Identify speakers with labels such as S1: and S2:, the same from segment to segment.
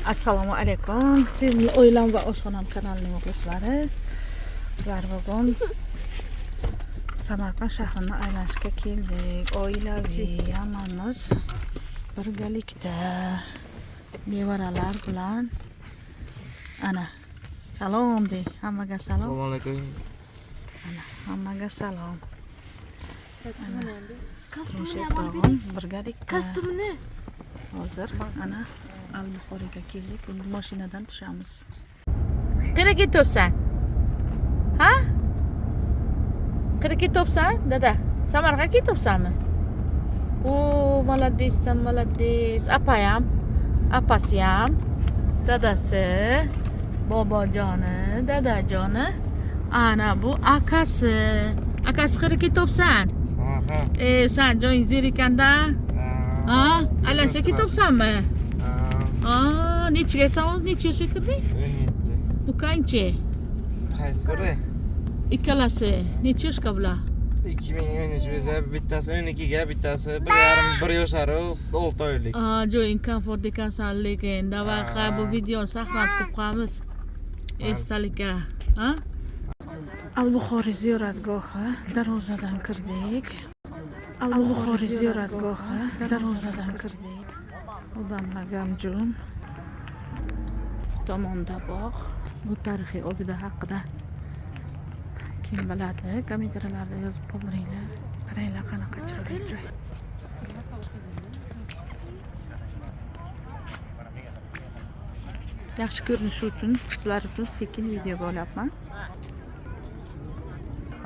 S1: Assalomu alaykum. Sizning O'ylam va oshxonam kanalining muxlislari. Bizlar bugun Samarqand shahrini aylanishga keldik. Oilaviy hammamiz birgalikda nevaralar bilan. Ana, salom de. Hammaga salom.
S2: Assalomu alaykum.
S1: Ana, hammaga salom. Birgalikda.
S3: Kostumini.
S1: Hozir ana Al-Buxoriga keldik. Endi mashinadan tushamiz. Qayerga ketyapsan? Ha? Qayerga ketyapsan? Dada, Samarqandga ketyapsanmi? O, молодецsan, молодец. Apayam, apasiyam, dadasi, bobojoni, dadajoni. Ana bu akasi. Akasi qayerga ketyapsan?
S2: Samarqand.
S1: Sen joying zo'r ekanda. Ha? Alashga ketyapsanmi? Nechiga aytsan o'zi necha yoshga kirding?
S2: 17.
S1: Ukanchi?
S2: Qaysi biri?
S1: Ikkalasi necha yoshga bular?
S2: 2013 bo'lsa bittasi 12 ga, bittasi 1,5 yoshar, 6 oylik.
S1: Joying komfort ekansan lekin. Davay bu videoni saqlab qo'yib qo'yamiz. Esdalikka, ha? Al-Buxoriy ziyoratgohi darvozadan kirdik. Al-Buxoriy ziyoratgohi darvozadan kirdik. Odamlar gamjun. Tomonda bog'. Bu tarixiy obida haqida kim biladi? Kommentariyalarda yozib qoldiringlar. Qaranglar qanaqa chiroyli joy. Yaxshi ko'rinishi uchun sizlar uchun sekin video olyapman.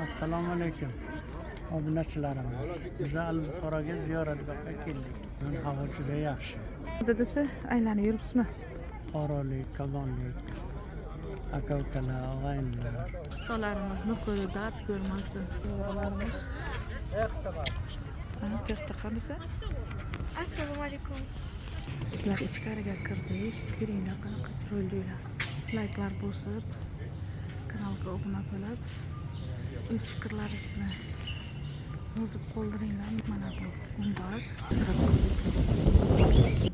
S4: Assalomu alaykum obunachilarimiz. Biz Al-Buxoroga ziyoratgohga keldik. Havo juda yaxshi.
S1: Dadasi aylanib yuribsizmi?
S4: Fuqarolik, kabonlik, aka-ukalar, og'aynilar.
S1: Ustalarimizni qo'li dard ko'rmasin. Nevalarimiz. Bu yoqda qanisi?
S3: Assalomu alaykum.
S1: Bizlar ichkariga kirdik. Ko'ringlar qanaqa chiroyli uylar. Layklar bosib, kanalga obuna bo'lib, o'z fikrlaringizni yozib qoldiringlar. Mana bu gumbaz.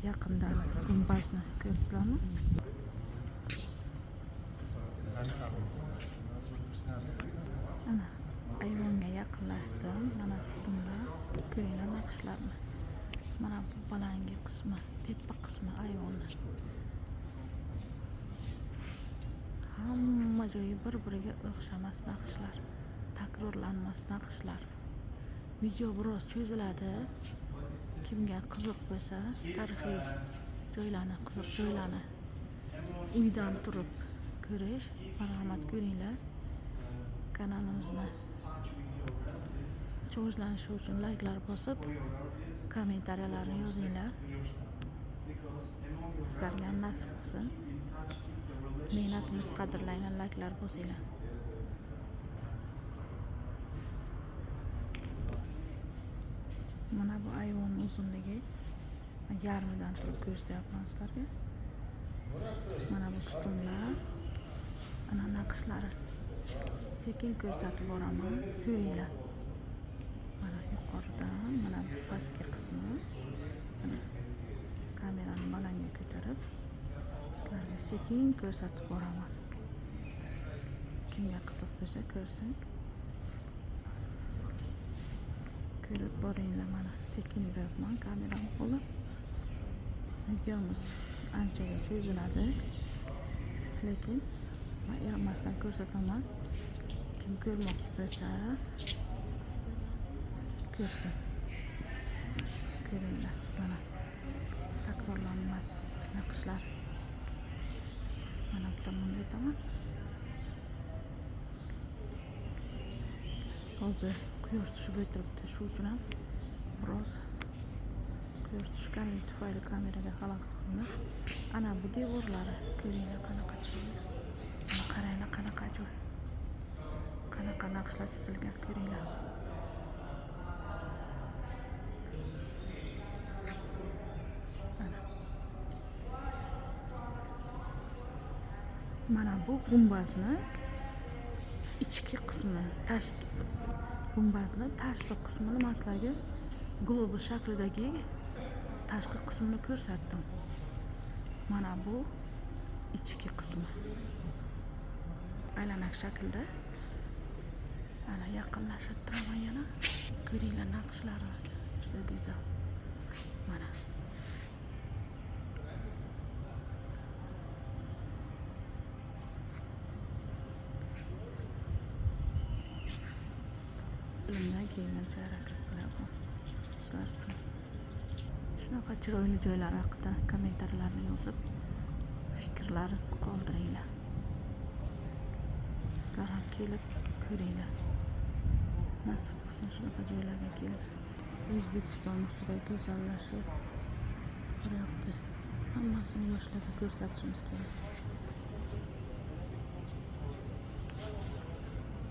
S1: Yaqindan gumbazni ko'rsizlarmi? Ana ayvonga yaqinlashdim. Mana bunlar ko'ringlar naqshlarni. Mana bu balangi qismi, tepa qismi ayvonni. Hamma joyi bir-biriga o'xshamas naqshlar, takrorlanmas naqshlar. Video biroz cho'ziladi. Kimga qiziq bo'lsa, tarixiy joylarni, qiziq joylarni uydan turib ko'rish, marhamat ko'ringlar. Kanalimizni rivojlanishi uchun layklar bosib, kommentariyalarni yozinglar. Sizlarga nasib qilsin. Mehnatimiz qadrlangan, layklar bosinglar. Mana bu ayvonning uzunligi yarmidan turib ko'rsatyapman sizlarga. Mana bu sutunlar, ana naqshlari. Sekin ko'rsatib boraman, ko'ringlar. Mana yuqoridan, mana bu pastki qismi. Mana kamerani balandga ko'tarib sizlarga sekin ko'rsatib boraman. Kimga qiziq bo'lsa ko'rsin. Ko'rib boringlar, mana sekin yuryapman kamerani qo'lib. Videomiz anchaga cho'ziladi, lekin men ermasdan ko'rsataman. Kim ko'rmoqchi bo'lsa ko'rsin. Ko'ringlar, mana takrorlanmas naqshlar. Mana bu tomonga o'taman. Hozir quyosh tushib o'tiribdi, shu uchun ham biroz quyosh tushganligi tufayli kameraga xalaqit qildim. Ana bu devorlari ko'ringlar qanaqa chiroyli. Mana qaranglar qanaqa joy. Qanaqa naqshlar chizilgan ko'ringlar. Mana bu gumbazni ichki qismi, gumbazni tashqi qismini men sizlarga globus shaklidagi tashqi qismini ko'rsatdim. Mana bu ichki qismi. Aylanak shaklda. Ana yaqinlashib turaman yana. Ko'ringlar naqshlari juda go'zal. Mana. Elimdan kelgancha harakat qilaman. Sizlar uchun. Shunaqa chiroyli joylar haqida kommentariylarni yozib, fikrlaringizni qoldiringlar. Sizlar ham kelib ko'ringlar. Nasib qilsin shunaqa joylarga kelib. O'zbekiston ustida go'zallashib boryapti. Hammasini yoshlarga ko'rsatishimiz kerak.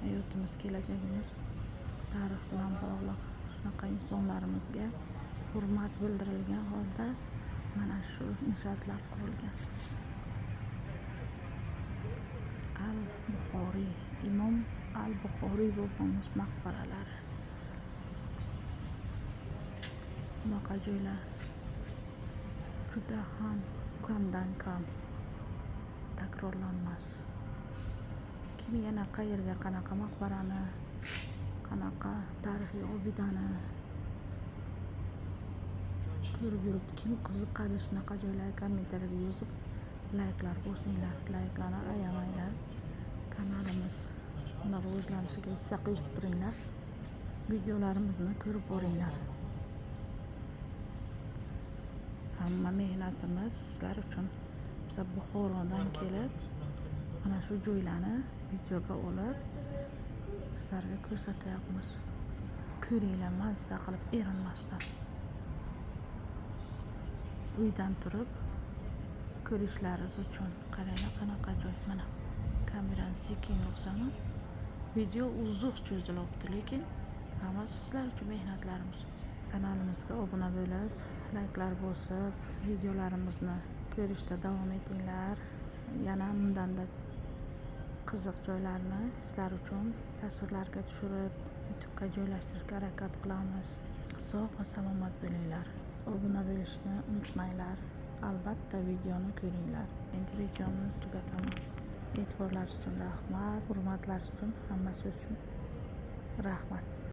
S1: Hayotimiz, kelajagimiz tarix bilan bog'liq. Shunaqa insonlarimizga hurmat bildirilgan holda mana shu inshootlar qurilgan. Al-Buxoriy, Imom Al-Buxoriy bobomuz maqbaralari. Bunaqa joylar juda ham kamdan kam takrorlanmas. Kim yana qayerga qanaqa maqbarani, qanaqa tarixiy obidani ko'rib yuribdi, kim qiziqadi shunaqa joylarga kommentariyaga yozib layklar bosinglar, layklarni ayamanglar. Kanalimiz rivojlanishiga hissa qo'shib turinglar. Videolarimizni ko'rib boringlar. Hamma mehnatimiz sizlar uchun. Biz Buxorodan kelib mana shu joylarni videoga olib sizlarga ko'rsatyapmiz. Ko'ringlar, mazza qilib erinmasdan. Uydan turib ko'rishlaringiz uchun qaranglar qanaqa joy. Mana kamerani sekin yo'qsami, video uzoq cho'zilibdi, lekin hammasi sizlar uchun mehnatlarimiz. Kanalimizga obuna bo'lib, layklar bosib, videolarimizni ko'rishda davom etinglar. Yana bundanda qiziq joylarni sizlar uchun tasvirlarga tushirib YouTube'ga joylashtirishga harakat qilamiz. Sog' va salomat bo'linglar. Obuna bo'lishni unutmanglar. Albatta videoni ko'ringlar. Endi videoni tugataman. E'tiborlaringiz uchun rahmat, hurmatlaringiz uchun, hammasi uchun rahmat.